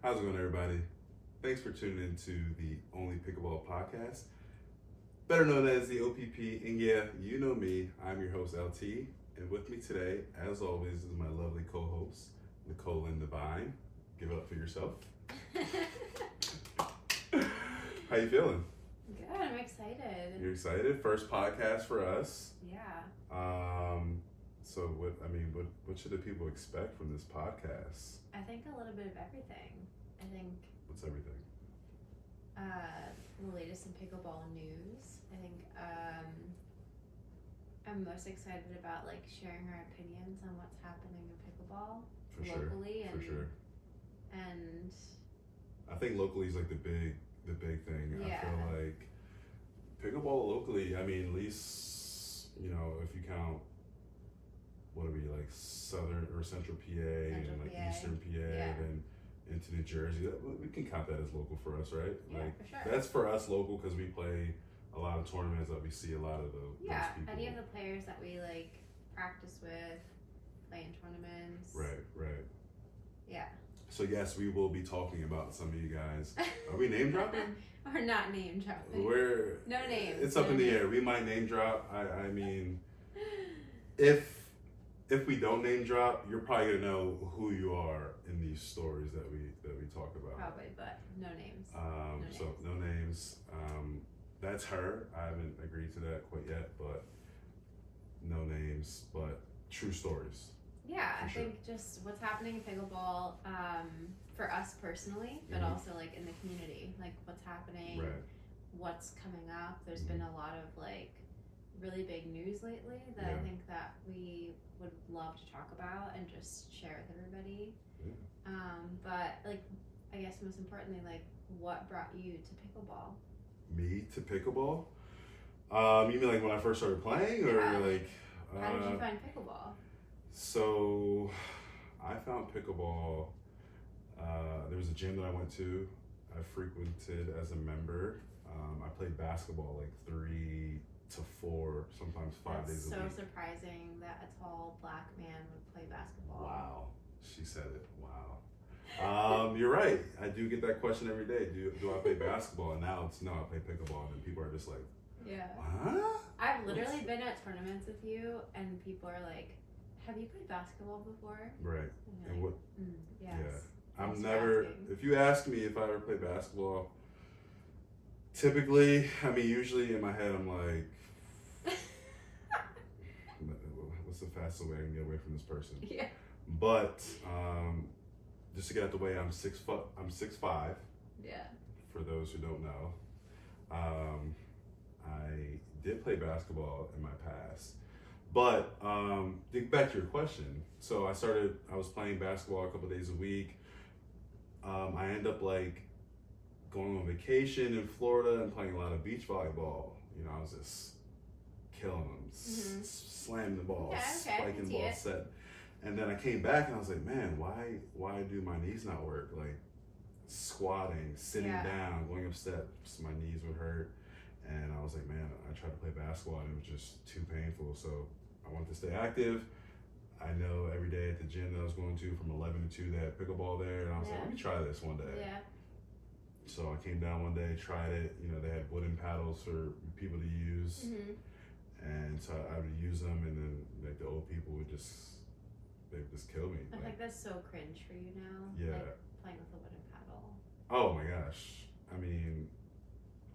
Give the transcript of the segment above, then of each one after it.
How's it going, everybody? Thanks for tuning in to the Only Pickleball podcast, better known as the OPP. And yeah, you know me, I'm your host, LT. And with me today, as always, is my lovely co-host, Nicole and Divine. Give it up for yourself. How you feeling? Good, I'm excited. You're excited? First podcast for us. Yeah. So what should the people expect from this podcast? I think a little bit of everything. I think What's everything? The latest in pickleball news. I think I'm most excited about like sharing our opinions on what's happening in pickleball locally For sure. And I think locally is like the big thing. Yeah. I feel like pickleball locally, I mean, at least, if you count, what are we, like southern or central PA and like PA. eastern PA, Yeah. then into New Jersey, we can count that as local for us, right? Yeah, Like, for sure. that's for us local because we play a lot of tournaments that we see a lot of those people. Any of the players that we like practice with, play in tournaments. Right. Yeah. So yes, we will be talking about some of you guys. Are we name dropping? Or not name dropping. No names. It's up in the air. We might name drop. I mean, if we don't name drop, you're probably gonna know who you are in these stories that we talk about. Probably, but no names. So no names. That's her. I haven't agreed to that quite yet, but no names, but true stories. Yeah, I sure. think just what's happening in pickleball for us personally, but Mhm. also like in the community, like what's happening, Right. what's coming up. There's been a lot of like really big news lately that I Yeah. think that we would love to talk about and just share with everybody. Yeah. But like, I guess most importantly, like what brought you to pickleball? Me to pickleball? You mean like when I first started playing, or Yeah. like? How did you find pickleball? So, I found pickleball. There was a gym that I went to. I frequented as a member. I played basketball like 3 to 4, sometimes 5 That's days a so week. surprising that a tall black man would play basketball. Wow, she said it. Wow. You're right. I do get that question every day. Do I play basketball? And now it's no, I play pickleball, and people are just like, Yeah. huh? I've literally been at tournaments with you, and people are like, "Have you played basketball before?" Right. And you're And like, what? Yes. I'm Thanks for never. asking. If you ask me if I ever play basketball, typically, usually in my head, I'm like, what's the fastest way I can get away from this person? Yeah. But just to get out the way, I'm 6 foot. I'm 6'5". Yeah. For those who don't know, I did play basketball in my past. But to get back to your question, so I was playing basketball a couple days a week. I ended up like going on vacation in Florida and playing a lot of beach volleyball. I was just killing them, slamming the ball, spiking the ball set. And then I came back and I was like, man, why do my knees not work? Like squatting, sitting down, going up steps, my knees would hurt. And I was like, man, I tried to play basketball and it was just too painful. So I wanted to stay active. I know every day at the gym that I was going to from 11 to 2, they had pickleball there. And I was like, let me try this one day. Yeah. So I came down one day, tried it. They had wooden paddles for people to use. And so I would use them, and then like the old people would just kill me. I think that's so cringe for you now. Yeah. Like playing with a wooden paddle. Oh my gosh. I mean,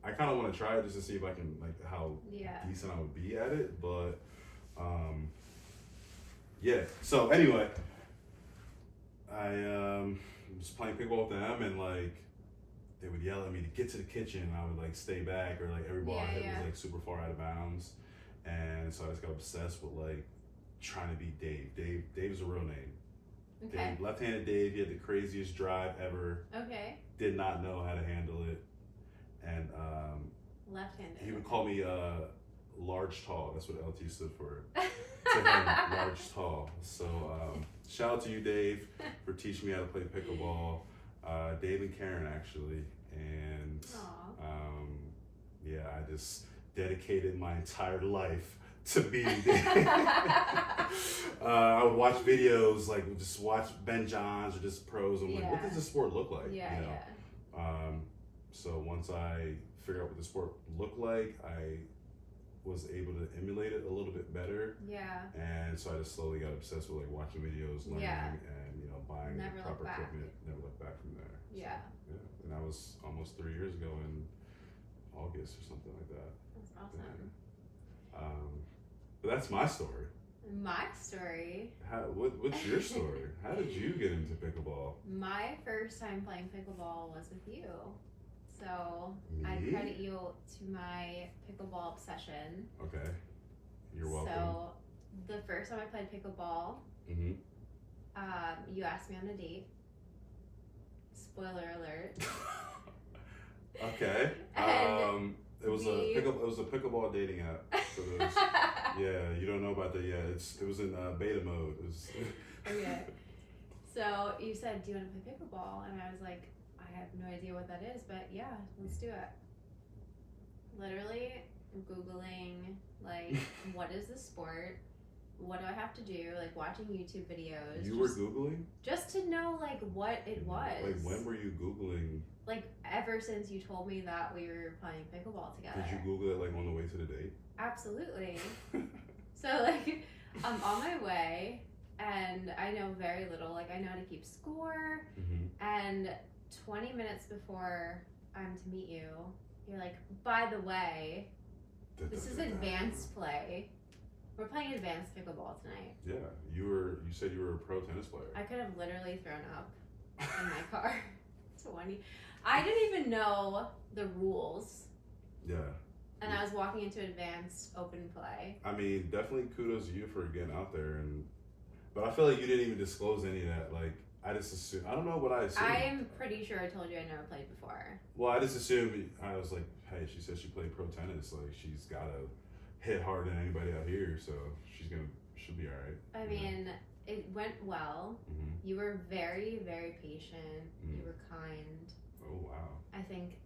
I kind of want to try it just to see if I can, like, how decent I would be at it. But, yeah. So anyway, I was playing pickleball with them, and like they would yell at me to get to the kitchen, and I would like stay back, or like every ball I hit was like super far out of bounds. And so I just got obsessed with like trying to beat Dave. Dave is a real name. Okay. Dave, left-handed Dave. He had the craziest drive ever. Okay. Did not know how to handle it, and Left-handed. he would call me large tall. That's what LT stood for. To him, large tall. So shout out to you, Dave, for teaching me how to play pickleball. Dave and Karen actually, and yeah, I just dedicated my entire life to be. I would watch videos, like just watch Ben Johns or just pros. I'm like, what does this sport look like? Yeah, you know? So once I figured out what the sport looked like, I was able to emulate it a little bit better. Yeah. And so I just slowly got obsessed with like watching videos, learning, and buying the proper equipment. Never looked back from there. Yeah. So, yeah. And that was almost 3 years ago in August or something like that. That's awesome. Yeah. But that's my story. My story. What's your story? How did you get into pickleball? My first time playing pickleball was with you. So Me? I credit you to my pickleball obsession. Okay. You're welcome. So the first time I played pickleball, Mm-hmm. You asked me on a date. Spoiler alert. Okay. And it was a pickleball dating app for those. Yeah, you don't know about that yet. It was in beta mode. Okay. So you said, "Do you want to play pickleball?" And I was like, "I have no idea what that is, but yeah, let's do it." Literally Googling like, what is the sport? What do I have to do? Like watching YouTube videos. You were Googling? Just to know like what it was. Like when were you Googling? Like ever since you told me that we were playing pickleball together. Did you Google it like on the way to the date? Absolutely. So like I'm on my way and I know very little. Like I know how to keep score, and 20 minutes before I'm to meet you, you're like, by the way, this is advanced play. We're playing advanced pickleball tonight. Yeah, you said you were a pro tennis player. I could have literally thrown up in my car. 20. I didn't even know the rules. Yeah. And I was walking into advanced open play. I mean, definitely kudos to you for getting out there, but I feel like you didn't even disclose any of that. Like, I just assumed. I don't know what I assumed. I am pretty sure I told you I never played before. Well, I just assumed. I was like, hey, she said she played pro tennis. Like, she's gotta hit harder than anybody out here, so she'll be all right. I mean, it went well. Mm-hmm. You were very, very patient. You were kind. Oh wow. I think,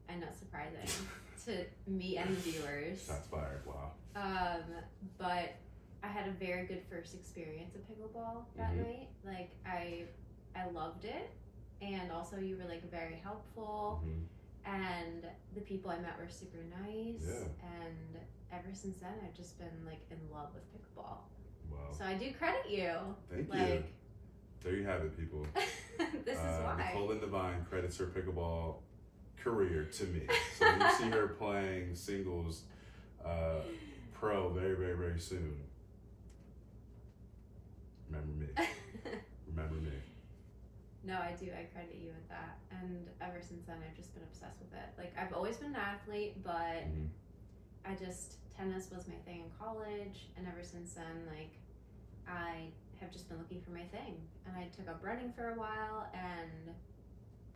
and not surprising to me and the viewers. Shots fired. Wow. But I had a very good first experience of pickleball that night. Like I loved it, and also you were like very helpful, and the people I met were super nice. Yeah. And ever since then, I've just been like in love with pickleball. Wow. So I do credit you. Thank you. There you have it, people. This is why. Nicole and Divine credits her pickleball career to me. So you see her playing singles pro very, very, very soon. Remember me. Remember me. No, I do. I credit you with that. And ever since then, I've just been obsessed with it. Like, I've always been an athlete, but tennis was my thing in college. And ever since then, like, I have just been looking for my thing. And I took up running for a while, and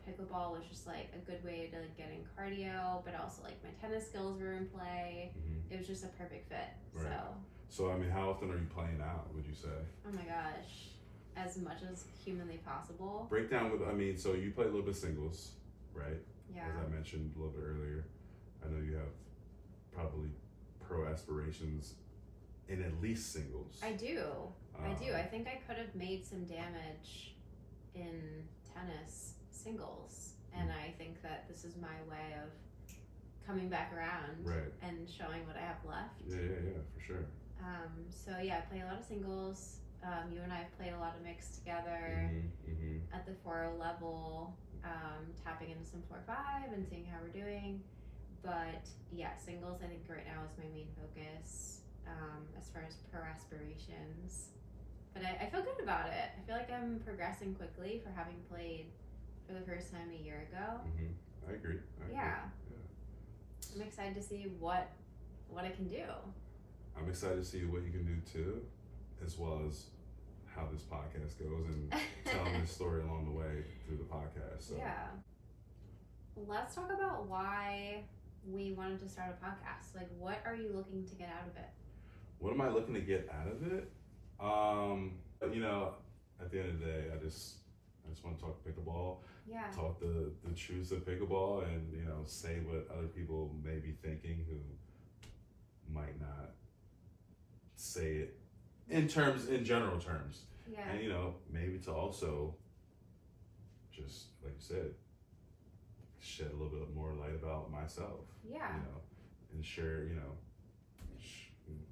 pickleball was just like a good way to like get in cardio, but also like my tennis skills were in play. It was just a perfect fit. Right. So I mean, how often are you playing out, would you say? Oh my gosh, as much as humanly possible. Breakdown so you play a little bit singles, right? Yeah. As I mentioned a little bit earlier, I know you have probably pro aspirations in at least singles. I do. I think I could have made some damage in tennis singles, and I think that this is my way of coming back around and showing what I have left. Yeah, for sure. So yeah, I play a lot of singles. You and I have played a lot of mixed together at the 4-0 level, tapping into some 4-5 and seeing how we're doing. But yeah, singles I think right now is my main focus as far as pro aspirations. But I feel good about it. I feel like I'm progressing quickly for having played for the first time a year ago. I agree. Yeah. I'm excited to see what I can do. I'm excited to see what you can do too, as well as how this podcast goes and telling this story along the way through the podcast. So. Yeah. Let's talk about why we wanted to start a podcast. Like, what are you looking to get out of it? What am I looking to get out of it? At the end of the day, I just want to talk pickleball. Yeah. Talk the truths of pickleball, and say what other people may be thinking who might not say it in general terms. Yeah. And, you know, maybe to also just, like you said, shed a little bit more light about myself. Yeah. You know, and share, you know,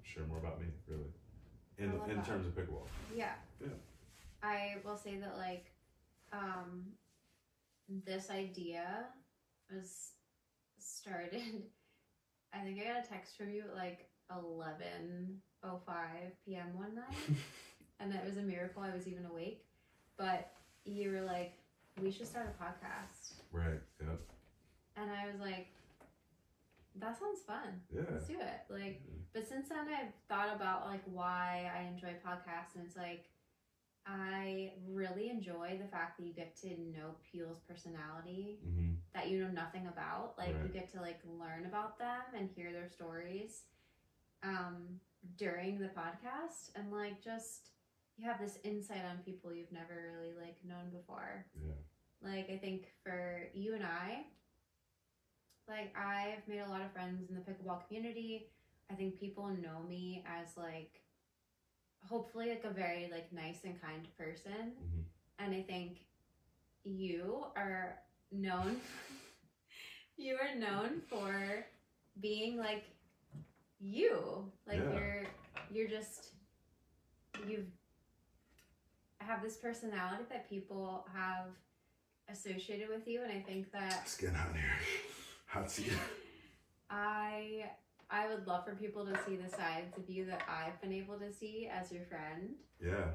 share more about me, really. In terms of pickleball. Yeah. Yeah. I will say that, like, this idea was started, I think I got a text from you at like 11:05 p.m. one night. And that was a miracle I was even awake. But you were like, we should start a podcast. Right, yep. And I was like, that sounds fun. Yeah. Let's do it. Like, but since then I've thought about like why I enjoy podcasts, and it's like, I really enjoy the fact that you get to know people's personality that you know nothing about. Like, you get to like learn about them and hear their stories during the podcast, and like just you have this insight on people you've never really like known before. Yeah. Like, I think for you and I, like, I've made a lot of friends in the pickleball community. I think people know me as like, hopefully, like a very like nice and kind person. And I think you are known for being like you. Like, you're just, you have this personality that people have associated with you, and I think that let's get out here. Hot seat. I would love for people to see the sides of you that I've been able to see as your friend. Yeah.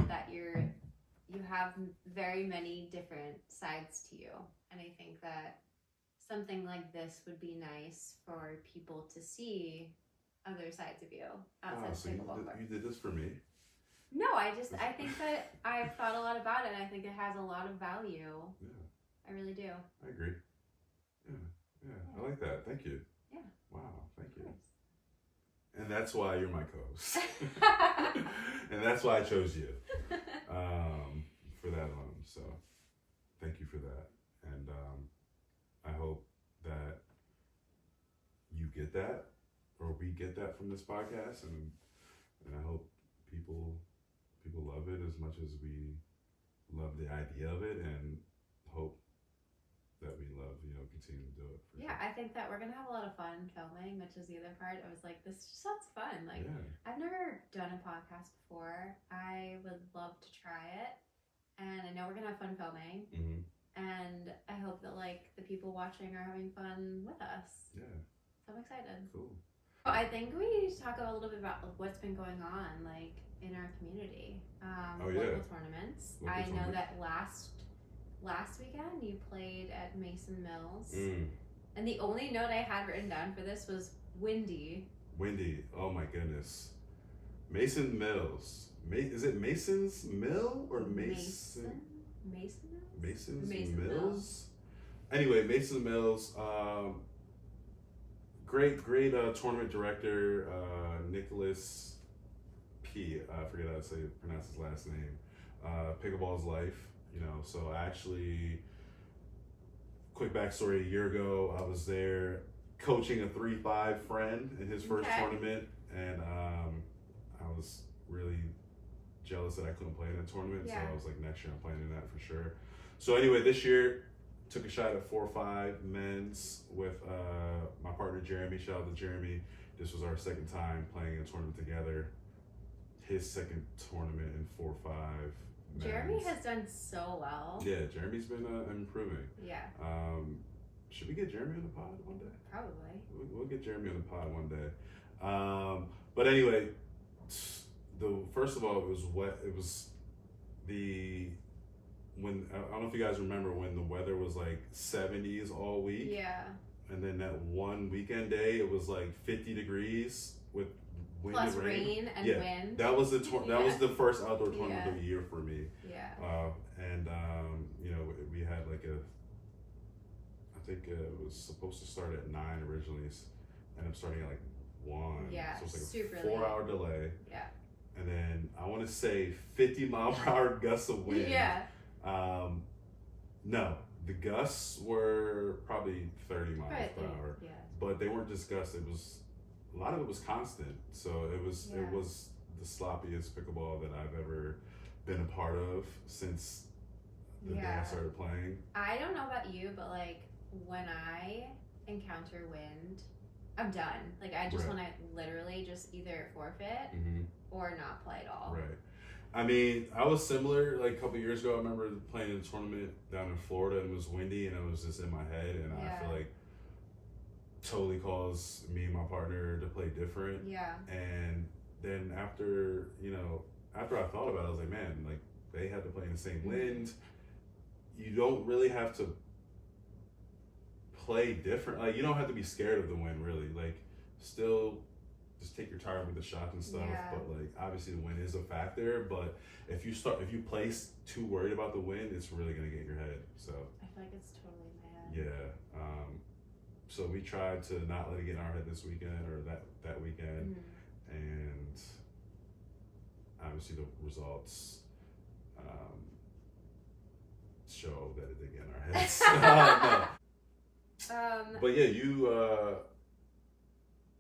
That you have very many different sides to you, and I think that something like this would be nice for people to see other sides of you outside of pickleball court. You did this for me? No, I think that I've thought a lot about it, and I think it has a lot of value. Yeah. I really do. I agree. Yeah. I like that. Thank you. Yeah. Wow, thank you. And that's why you're my co-host. And that's why I chose you for that alone. So thank you for that. And I hope that you get that, or we get that from this podcast, and I hope people love it as much as we love the idea of it, and hope that we love, you know, continue to do it. Sure. I think that we're gonna have a lot of fun filming, which is the other part. I was like, this just sounds fun. Like, I've never done a podcast before. I would love to try it, and I know we're gonna have fun filming. And I hope that like the people watching are having fun with us. Yeah. So I'm excited. Cool. I think we need to talk a little bit about what's been going on like in our community. Local tournaments. I know that last weekend you played at Mason Mills. And the only note I had written down for this was windy. Windy. Oh my goodness. Mason Mills. Is it Mason's Mill or Mason? Mason Mills? Mason's Mills? Anyway, Mason Mills. Great tournament director, Nicholas P. I forget how to pronounce his last name. Pickleball's life. You know, so actually, quick backstory, a year ago, I was there coaching a 3-5 friend in his first tournament, and I was really jealous that I couldn't play in that tournament, so I was like, next year I'm playing in that for sure. So anyway, this year, took a shot at 4-5 men's with my partner Jeremy. Shout out to Jeremy. This was our second time playing a tournament together. His second tournament in 4-5. Jeremy has done so well. Yeah, Jeremy's been improving. Yeah. Should we get Jeremy on the pod one day? Probably. We'll get Jeremy on the pod one day. But anyway, first of all, it was wet. It was when I don't know if you guys remember when the weather was like 70s all week. Yeah. And then that one weekend day, it was like 50 degrees with wind plus and rain and wind. That was that was the first outdoor tournament of the year for me. Yeah. And you know, we had like I think it was supposed to start at 9 originally. Ended up starting at like 1. Yeah. So it was like super a 4-hour delay. Yeah. And then I want to say 50-mile-per-hour gusts of wind. Yeah. No, the gusts were probably 30 miles per hour. Yeah. But they weren't just gusts. It was a lot of it was constant. So it was the sloppiest pickleball that I've ever been a part of since the day I started playing. I don't know about you, but like when I encounter wind, I'm done. Like I just want to literally just either forfeit or not play at all. Right. I mean, I was similar. Like a couple years ago, I remember playing in a tournament down in Florida, and it was windy, and it was just in my head, and I feel like totally caused me and my partner to play different. Yeah. And then after I thought about it, I was like, man, like they had to play in the same wind. You don't really have to play different. Like you don't have to be scared of the wind, really. Like still just take your time with the shots and stuff. But like obviously the wind is a factor. But if you play too worried about the wind, it's really gonna get in your head. So I feel like it's totally mad. Yeah. So we tried to not let it get in our head this weekend or that weekend, and obviously the results show that it did get in our heads. But yeah, you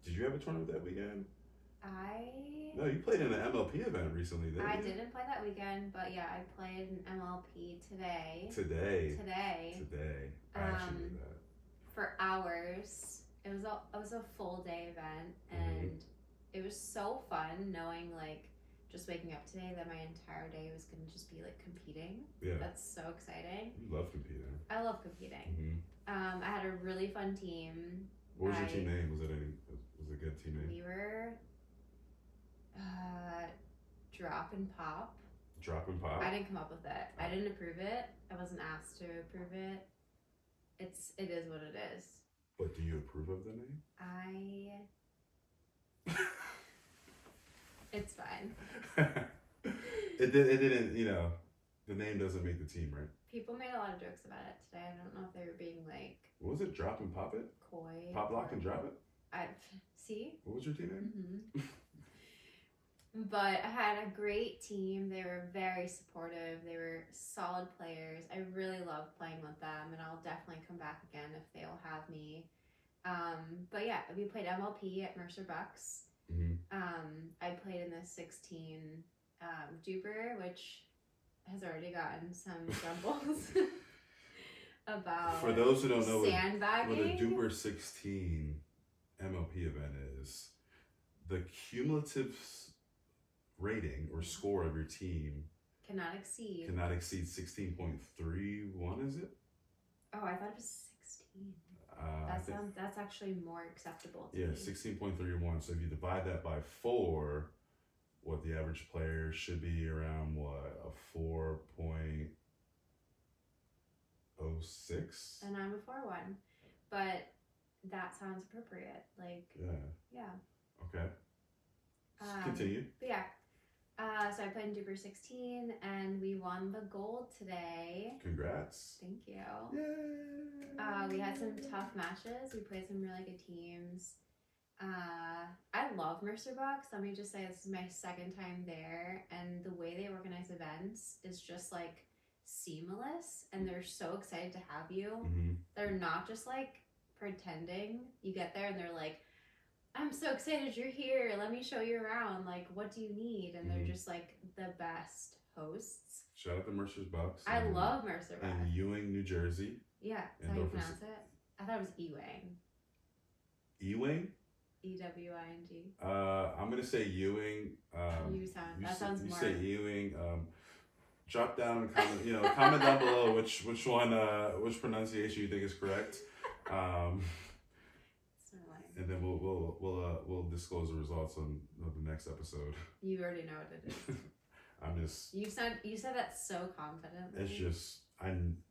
did you have a tournament that weekend? No, you played in an MLP event recently, didn't you? I didn't play that weekend, but yeah, I played an MLP today. Today. I actually did that. For hours. It was a full day event, and it was so fun knowing like just waking up today that my entire day was gonna just be like competing. Yeah. That's so exciting. You love competing. I love competing. I had a really fun team. What was your team name? Was it a good team name? We were Drop and Pop. Drop and Pop? I didn't come up with it. I didn't approve it. I wasn't asked to approve it. It is what it is. But do you approve of the name? It's fine. It didn't, the name doesn't make the team, right? People made a lot of jokes about it today. I don't know if they were being like... What was it? Drop and Pop it? Coy. Pop, lock, and drop it? See? What was your team name? But I had a great team. They were very supportive. They were solid players. I really loved playing with them, and I'll definitely come back again if they'll have me. But yeah, we played MLP at Mercer Bucks. I played in the 16 Duper, which has already gotten some jumbles about For those who don't know sandbagging. what a Duper 16 MLP event is, the cumulative rating or score of your team cannot exceed 16.31, is it? Oh, I thought it was 16. That's actually more acceptable to me. 16.31. So if you divide that by 4, what the average player should be around a 4.06? And I'm a 4.1. But that sounds appropriate. Like yeah. Okay. Continue. But yeah. So I played in Duper 16 and we won the gold today. Congrats. Thank you. Yay. We had some tough matches. We played some really good teams. I love Mercer Bucks. Let me just say this is my second time there, and the way they organize events is just like seamless, and they're so excited to have you. They're not just like pretending. You get there and they're like, I'm so excited you're here. Let me show you around. Like, what do you need? And they're just like the best hosts. Shout out to Mercer's Bucks. I love Mercer Bucks. In Ewing, New Jersey. Yeah, that's how you pronounce it. I thought it was Ewing. Ewing? E-W-I-N-G. I'm gonna say Ewing. That sounds more. You say Ewing. Drop down and comment. Comment down below which which pronunciation you think is correct. And then we'll disclose the results on the next episode. You already know what it is. I'm just. You said that so confidently. It's just I'm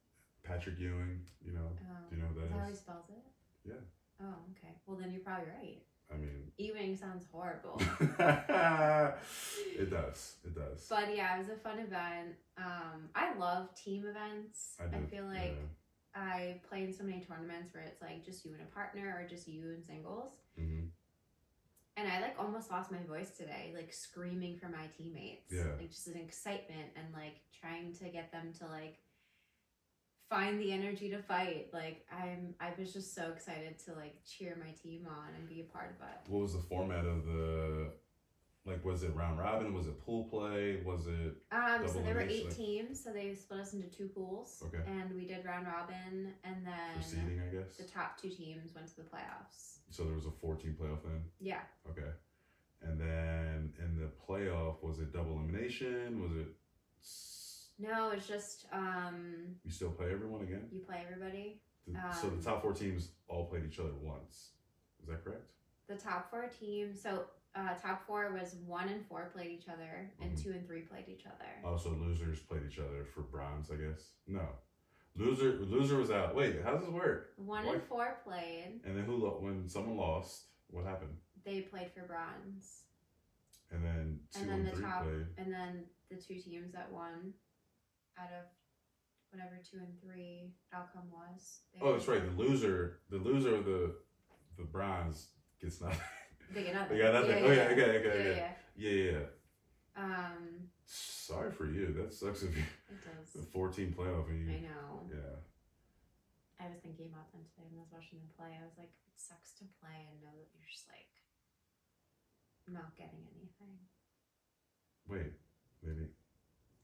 Patrick Ewing. Do you know who that is? Is that how he spells it? Yeah. Oh, okay. Well, then you're probably right. I mean, Ewing sounds horrible. It does. But yeah, it was a fun event. I love team events. I feel like I play in so many tournaments where it's like just you and a partner or just you and singles. And I like almost lost my voice today, like screaming for my teammates. Like just an excitement and like trying to get them to like find the energy to fight. Like I was just so excited to like cheer my team on and be a part of it. What was the format of the, like, was it round robin? Was it pool play? Was it so there were 8 elimination? teams, so they split us into 2 pools. Okay. And we did round robin, and then For seeding, I guess. the top 2 teams went to the playoffs. So there was a 14 playoff then? Yeah. Okay. And then in the playoff, was it double elimination? Was it? No, it's just You still play everyone again? you play everybody. So the top 4 teams all played each other once. Is that correct? The top 4 teams. So top 4 was 1 and 4 played each other, and 2 and 3 played each other. Oh, so losers played each other for bronze, I guess. No, loser was out. Wait, how does this work? 1 and 4 played. And then when someone lost, what happened? They played for bronze. And then 2 and 3 played. And then the 2 teams that won out of whatever 2 and 3 outcome was. Oh, that's right. The loser of the bronze gets nothing. They get nothing. They got nothing. Yeah. Yeah. Sorry for you. That sucks if you. It does. The 14 playoff and you. I know. Yeah. I was thinking about them today when I was watching them play. I was like, it sucks to play and know that you're just like not getting anything. Wait,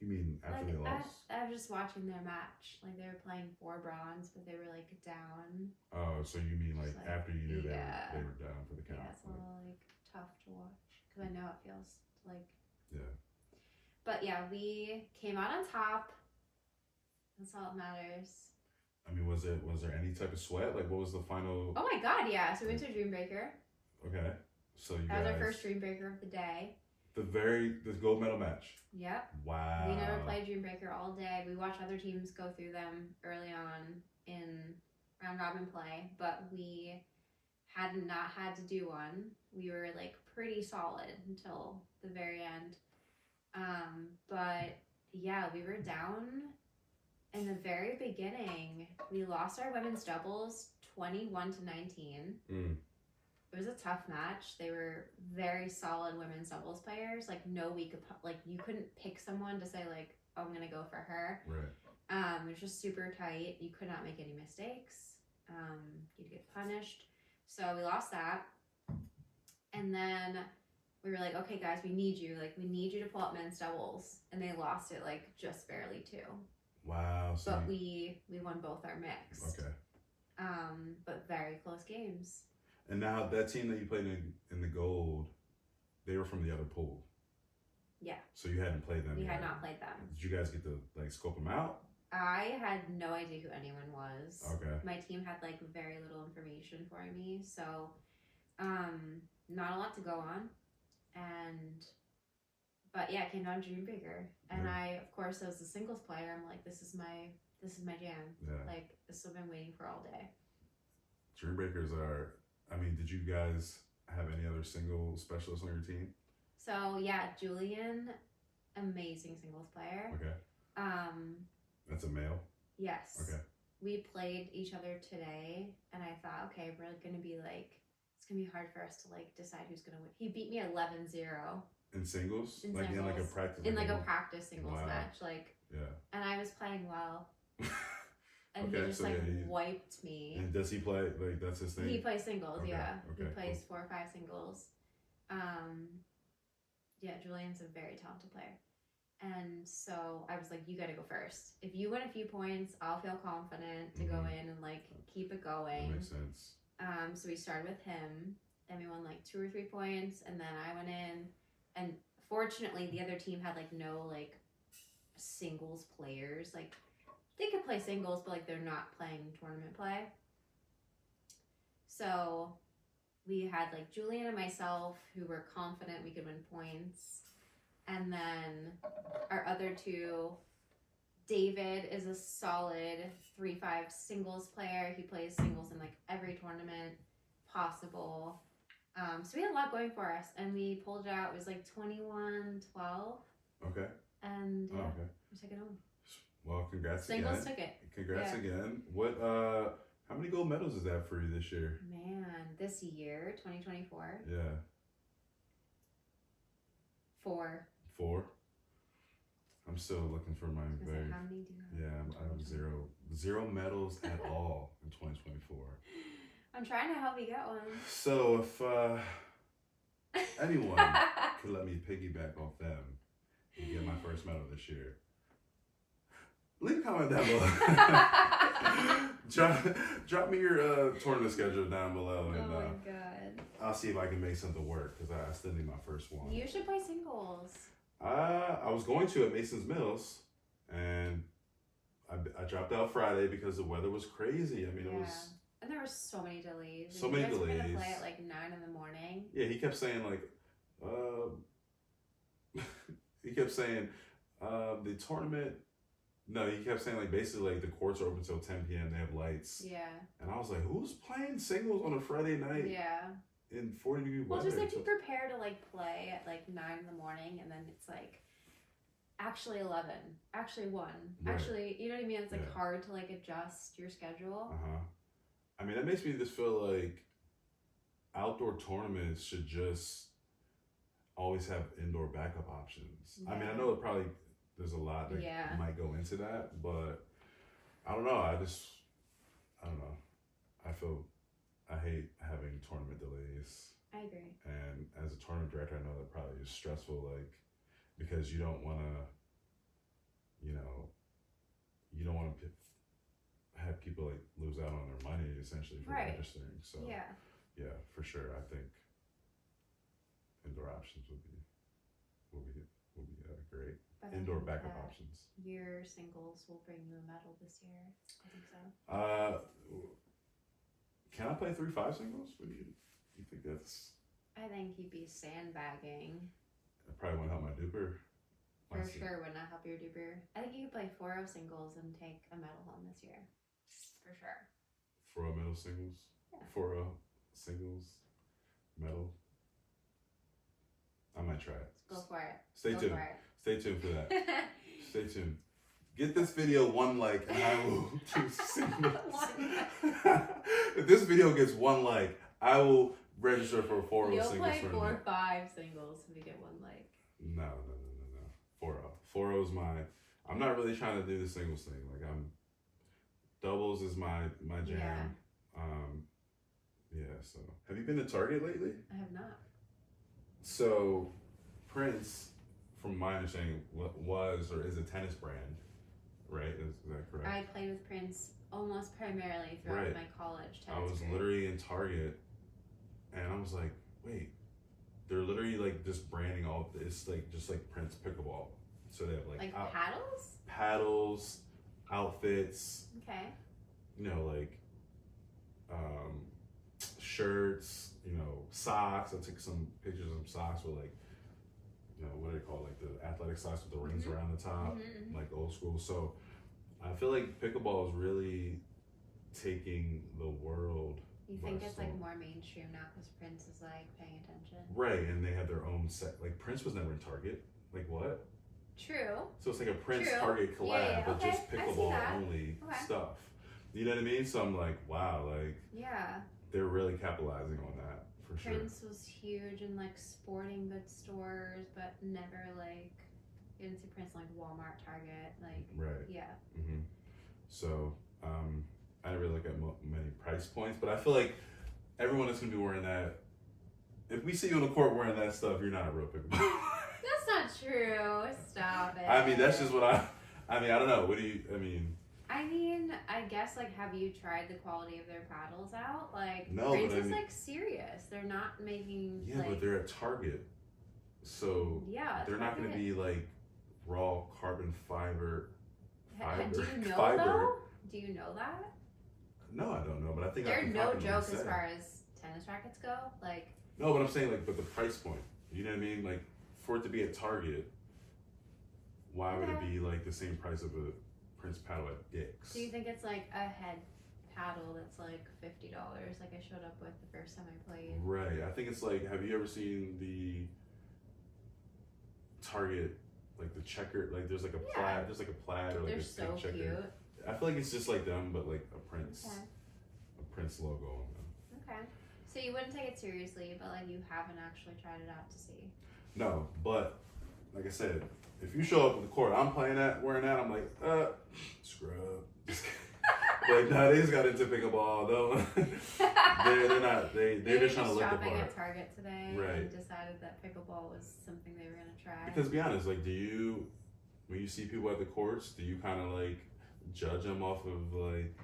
you mean after they lost? I was just watching their match. Like they were playing for bronze, but they were like down. Oh, so you mean like after you knew they were down for the count? Yeah, it's a little like tough to watch because I know it feels like. Yeah. But yeah, we came out on top. That's all that matters. I mean, was there any type of sweat? Like, what was the final? Oh my god, yeah. So we went to Dream Breaker. Okay, so you that guys. was our first Dream Breaker of the day. The gold medal match. Yep. Wow. We never played Dream Breaker all day. We watched other teams go through them early on in round robin play, but we had not had to do one. We were like pretty solid until the very end. But yeah, we were down in the very beginning. We lost our women's doubles 21-19. It was a tough match. They were very solid women's doubles players. Like you couldn't pick someone to say like, oh, I'm gonna go for her. Right. It was just super tight. You could not make any mistakes. You'd get punished. So we lost that. And then we were like, okay, guys, we need you. Like, we need you to pull up men's doubles. And they lost it like just barely too. Wow. So but we won both our mixed. Okay. But very close games. And now that team that you played in the gold, they were from the other pool. Yeah. So you hadn't played them. We had not played them. Did you guys get to like scope them out? I had no idea who anyone was. Okay. My team had like very little information for me, so not a lot to go on. But yeah, it came down to Dream Breaker, and I, of course, as a singles player, I'm like, this is my jam. Yeah. Like, this I've been waiting for all day. Dream Breakers are. I mean, did you guys have any other single specialists on your team? So yeah, Julian, amazing singles player. Okay. That's a male? Yes. Okay. We played each other today, and I thought, okay, we're gonna be like, it's gonna be hard for us to like decide who's gonna win. He beat me 11-0. In singles? In like singles. in like a practice? In like a practice singles match, like. Yeah. And I was playing well. And okay, he just wiped me. And does he play, like, that's his thing? He plays singles, okay. yeah. Okay, he plays 4 or 5 singles. Yeah, Julian's a very talented player. And so I was like, you gotta go first. If you win a few points, I'll feel confident to go in and like keep it going. That makes sense. So we started with him, then we won like 2 or 3 points, and then I went in, and fortunately the other team had like no like singles players. Like they could play singles, but like they're not playing tournament play. So we had like Julian and myself who were confident we could win points. And then our other 2, David is a solid 3-5 singles player. He plays singles in like every tournament possible. So we had a lot going for us, and we pulled it out. It was like 21-12. Okay. And yeah, okay. we took it home. Well, congrats Singles again. took it. Congrats again. What? How many gold medals is that for you this year? Man, this year, 2024. Yeah. 4. 4. I'm still looking for my very. How many do you have? Yeah, I have 0 medals at all in 2024. I'm trying to help you get one. So if anyone could let me piggyback off them and get my first medal this year, leave a comment down below. drop me your tournament schedule down below, and oh my god, I'll see if I can make something work, because I still need my first one. You should play singles. I was going to at Mason's Mills, and I dropped out Friday because the weather was crazy. I mean, it was. And there were so many delays. So many delays. You guys were gonna play at like 9 in the morning. Yeah, he kept saying like, he kept saying, the tournament. No, he kept saying like basically like the courts are open till 10 p.m. They have lights. Yeah. And I was like, who's playing singles on a Friday night? Yeah. In 40-degree weather. Well, just like you prepare to like play at like 9 in the morning, and then it's like actually 11, actually 1, right. Actually, you know what I mean? It's like hard to like adjust your schedule. I mean, that makes me just feel like outdoor tournaments should just always have indoor backup options. Yeah. I mean, I know it probably there's a lot that might go into that, but I don't know. I don't know. I hate having tournament delays. I agree. And as a tournament director, I know that probably is stressful, like, because you don't want to, you don't want to have people like lose out on their money essentially for registering. So yeah, for sure. I think indoor options would be great. But indoor backup options. Your singles will bring you a medal this year. I think so. Can I play 3-5 singles? What do you think that's? I think you'd be sandbagging. I probably won't help my duper. For sure would not help your duper. I think you could play 4-0 singles and take a medal home this year. For sure. 4-0 medal singles? Yeah. 4-0 singles medal? I might try it. Go for it. Stay tuned. Stay tuned for that. Stay tuned. Get this video 1 like, and I will do singles. If this video gets 1 like, I will register for 4-0 singles. You'll play 4-5 singles if you get 1 like. No. 4-0. 4-0 is my. I'm not really trying to do the singles thing. Like doubles is my jam. So have you been to Target lately? I have not. So Prince, from my understanding, was or is a tennis brand, right? Is that correct? I played with Prince almost primarily throughout my college tennis. I was career. literally in Target, and I was like, wait, they're literally like just branding all. It's like just like Prince Pickleball. So they have like paddles, outfits. Okay. Like shirts. Socks. I took some pictures of some socks with like, what do they call it? Like the athletic socks with the rings around the top, like old school. So I feel like pickleball is really taking the world. You think it's like more mainstream now because Prince is like paying attention? Right, and they have their own set. Like Prince was never in Target. Like what? True. So it's like a Prince Target collab, but just pickleball only stuff. You know what I mean? So I'm like, wow, like they're really capitalizing on that for sure. Prince was huge in like sporting goods stores, but never like you didn't see Prince in, like Walmart, Target, like So I didn't really look at many price points, but I feel like everyone that's gonna be wearing that. If we see you on the court wearing that stuff, you're not a real pickleball. That's not true. Stop it. I mean, that's just what I don't know. What do you? I guess like, have you tried the quality of their paddles out? Like, no, Prince is like serious. They're not making. Yeah, but they're at Target, so they're not going to be like raw carbon fiber. Do you know though? Do you know that? No, I don't know, but I think they're no joke as far as tennis rackets go. Like. No, but I'm saying like, but the price point. You know what I mean? Like, for it to be at Target, why would it be like the same price of a Prince paddle at Dick's? Do you think it's like a head paddle that's like $50 like I showed up with the first time I played? Right. I think it's like, have you ever seen the Target, like the checker, like there's like a plaid, there's like a plaid or like a pink checker. Cute. I feel like it's just like them, but like a Prince logo on them. Okay. So you wouldn't take it seriously, but like you haven't actually tried it out to see. No, but like I said, if you show up at the court, I'm playing that, wearing that, I'm like, scrub. Like nowadays got into pickleball. No, they're not. They're just trying to look the shopping part. at Target today and decided that pickleball was something they were gonna try. Because be honest, like, when you see people at the courts, do you kind of like judge them off of like?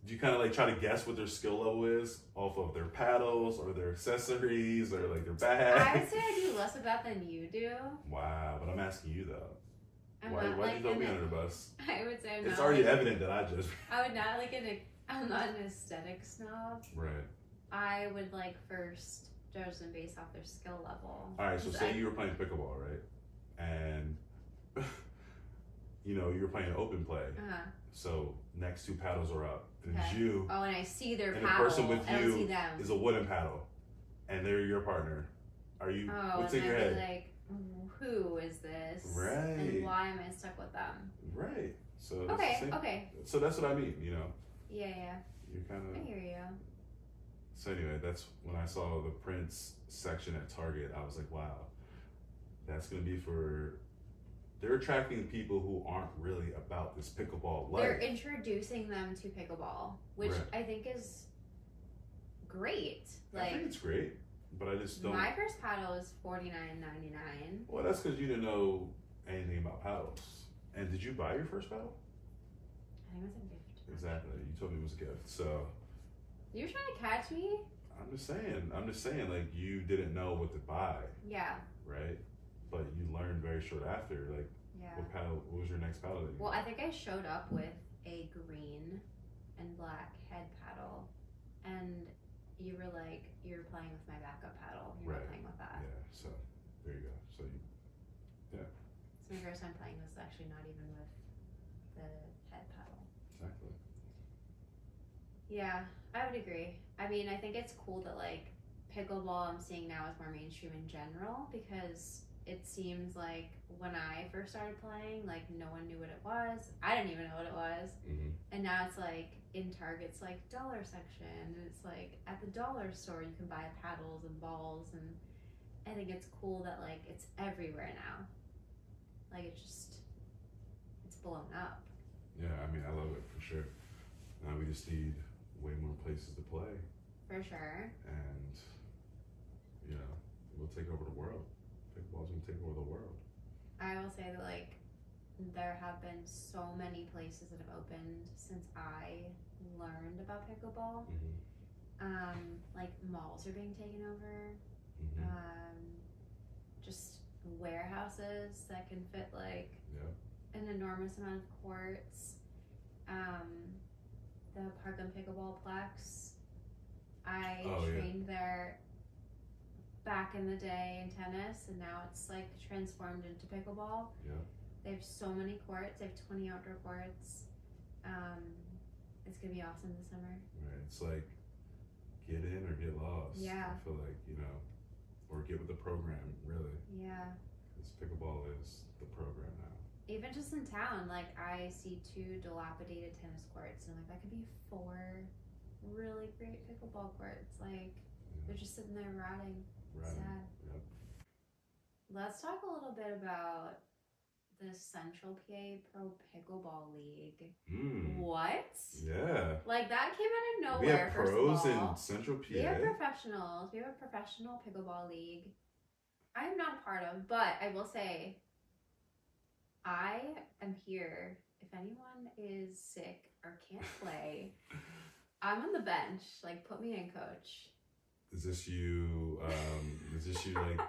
Do you kind of like try to guess what their skill level is off of their paddles or their accessories or like their bags? I would say I do less of that than you do. Wow, but I'm asking you though. Why'd you throw me under the bus? I would say it's already evident that I just. I would not I'm not an aesthetic snob. Right. I would like first judge them based off their skill level. All right, so say you were playing pickleball, right? And you were playing open play. So next two paddles are up. And it's you. Oh, and I see their and paddle. And the person with you is a wooden paddle. And they're your partner. Are you, what's in your head? Like, who is this? Right. And why am I stuck with them? Right. So okay. So that's what I mean, Yeah. You're kind of. I hear you. So anyway, that's when I saw the Prince section at Target. I was like, wow, that's going to be they're attracting people who aren't really about this pickleball life. They're introducing them to pickleball, which I think is great. I think it's great, but I just don't. My first paddle was $49.99. Well, that's because you didn't know anything about paddles. And did you buy your first paddle? I think it was a gift. Exactly. You told me it was a gift. So. You're trying to catch me? I'm just saying, like, you didn't know what to buy. Yeah. Right? But you learned very short after, like, what was your next paddle that you Well, I think I showed up with a green and black head paddle, and you were like, you're playing with my backup paddle. You're not playing with that. Yeah, so there you go. So So my first time playing was actually not even with the head paddle. Exactly. Yeah, I would agree. I mean, I think it's cool that like pickleball I'm seeing now is more mainstream in general, because it seems like when I first started playing, like no one knew what it was. I didn't even know what it was. Mm-hmm. And now it's like in Target's like dollar section, and it's like at the dollar store you can buy paddles and balls, and I think it's cool that like it's everywhere now. Like it's blown up. Yeah, I mean, I love it for sure. Now we just need way more places to play. For sure. And we'll take over the world. Pickleball's gonna take over the world. I will say that like there have been so many places that have opened since I learned about pickleball. Mm-hmm. Like malls are being taken over. Mm-hmm. Just warehouses that can fit like an enormous amount of courts. The Park and Pickleball Plex. I trained there back in the day in tennis, and now it's like transformed into pickleball. Yeah. They have so many courts. They have 20 outdoor courts. It's gonna be awesome this summer. Right. It's like get in or get lost. Yeah. I feel like or get with the program, really. Yeah. Because pickleball is the program now. Even just in town, like I see 2 dilapidated tennis courts, and I'm like, that could be 4 really great pickleball courts. Like they're just sitting there rotting. Sad. Yep. Let's talk a little bit about the Central PA Pro Pickleball League. What? Yeah. Like that came out of nowhere. We have pros in Central PA. We have professionals. We have a professional pickleball league. I am not a part of, but I will say I am here. If anyone is sick or can't play, I'm on the bench. Like, put me in, coach. Is this you? Like,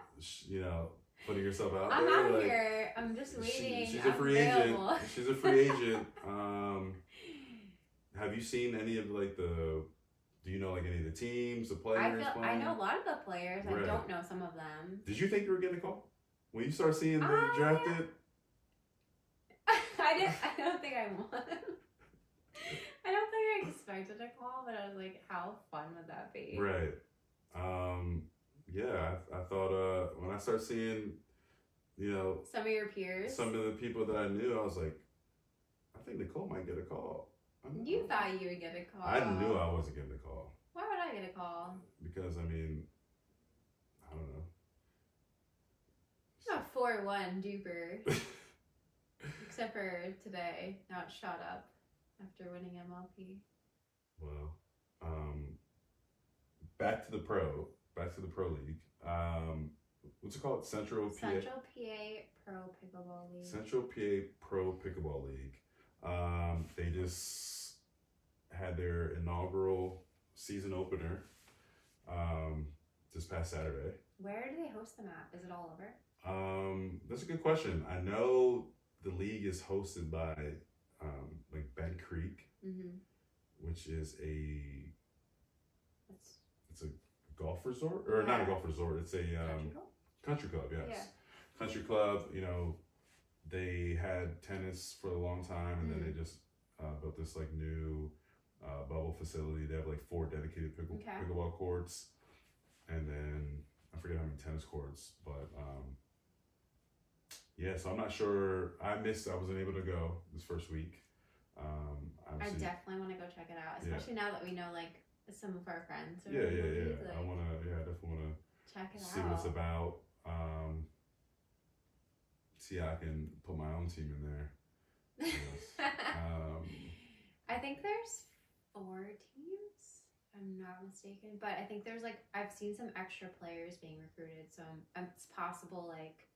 putting yourself out I'm there? out here. I'm just waiting. She's a free agent. She's a free agent. Have you seen any of like do you know like any of the teams, the players? I know a lot of the players. Right. I don't know some of them. Did you think you were getting a call when you start seeing the drafted? I don't think I won. I don't think I expected a call, but I was like, how fun would that be? Right. Yeah, I thought when I started seeing, some of your peers, some of the people that I knew, I was like, I think Nicole might get a call. You thought you would get a call. I knew I wasn't getting a call. Why would I get a call? Because, I mean, I don't know. It's a 4-1 duper. Except for today. Now it's shot up. after winning MLP. Well, back to the pro league. What's it called? Central PA Pro Pickleball League. Central PA Pro Pickleball League. They just had their inaugural season opener this past Saturday. Where do they host them at? Is it all over? That's a good question. I know the league is hosted by like Bent Creek, which is it's a golf resort, or not a golf resort. It's a country club. Yes, yeah. Country club. You know, they had tennis for a long time, and then they just built this like new bubble facility. They have like 4 dedicated pickleball courts, and then I forget how many tennis courts, but yeah. So I'm not sure. I wasn't able to go this first week. I definitely want to go check it out, especially now that we know like some of our friends. Yeah. Like, I definitely want to check it see out. what it's about. See how I can put my own team in there. Yes. I think there's 4 teams, if I'm not mistaken, but I think there's like I've seen some extra players being recruited, so it's possible like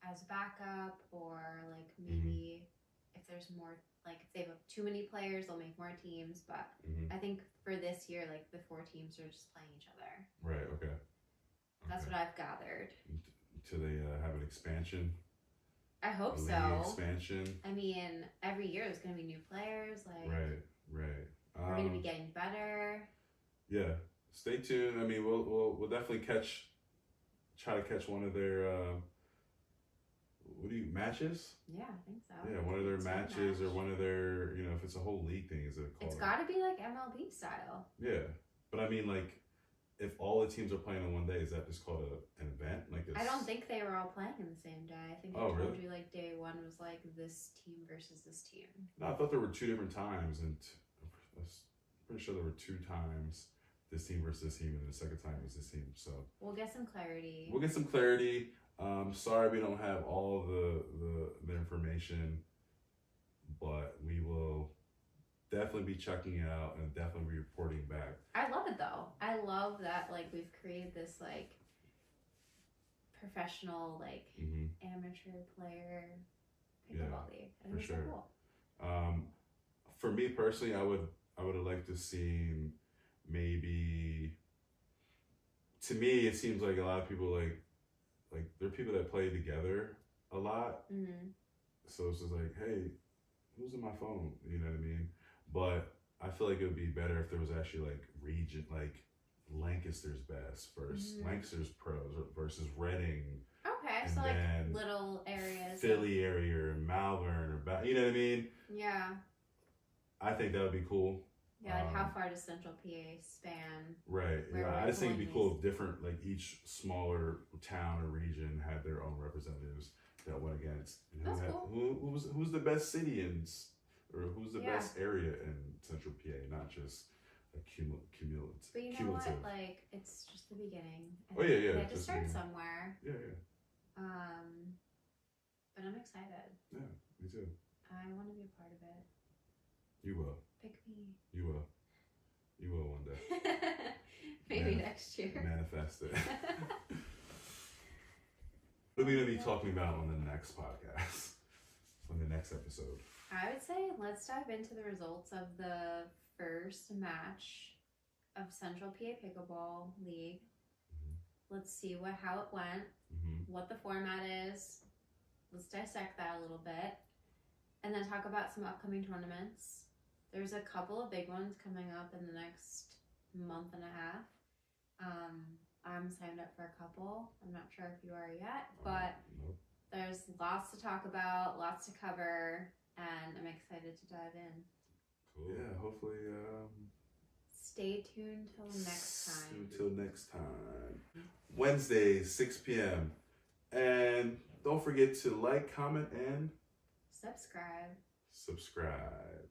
as backup, or like maybe if there's more, like if they have too many players, they'll make more teams. But I think for this year, like the 4 teams are just playing each other. Right. Okay. That's what I've gathered. Do they have an expansion? I hope so. Expansion. I mean, every year there's going to be new players. Like right. We're going to be getting better. Yeah. Stay tuned. I mean, we'll definitely try to catch one of their matches? Yeah, I think so. Yeah, one of their matches, or one of their, you know, if it's a whole league thing, is it called? It's got to be like MLB style. Yeah, but I mean, like, if all the teams are playing on one day, is that just called an event? Like, I don't think they were all playing on the same day. I think I told you like day 1 was like this team versus this team. No, I thought there were 2 different times, and I'm pretty sure there were 2 times. This team versus this team, and the second time was this team. So we'll get some clarity. Sorry we don't have all the information, but we will definitely be checking it out and definitely be reporting back. I love it though. I love that like we've created this like professional like amateur player pickleball league. I think it's so cool. For me personally, I would have liked to see maybe. To me, it seems like a lot of people like there are people that play together a lot. So it's just like, hey, who's in my phone? You know what I mean? But I feel like it would be better if there was actually like region, like Lancaster's best versus Lancaster's pros versus Reading. Okay, so like little areas. Philly area or Malvern or you know what I mean? Yeah. I think that would be cool. Yeah, like how far does Central PA span? Right. Yeah, I just think it'd be cool if different, like each smaller town or region had their own representatives that went against. That's cool. Who's the best city or who's the best area in Central PA, not just a cumulative. But you know what? Like it's just the beginning. Yeah. They had to start somewhere. Yeah. But I'm excited. Yeah, me too. I want to be a part of it. You will. Pick me. You will. You will one day. Maybe next year. Manifest it. What are we going to be talking about on the next podcast? On the next episode? I would say let's dive into the results of the first match of Central PA Pickleball League. Let's see how it went, what the format is. Let's dissect that a little bit. And then talk about some upcoming tournaments. There's a couple of big ones coming up in the next month and a half. I'm signed up for a couple. I'm not sure if you are yet, but there's lots to talk about, lots to cover, and I'm excited to dive in. Cool. Yeah, hopefully. Stay tuned till next time. Until next time. Wednesday, 6 p.m. And don't forget to like, comment, and subscribe. Subscribe.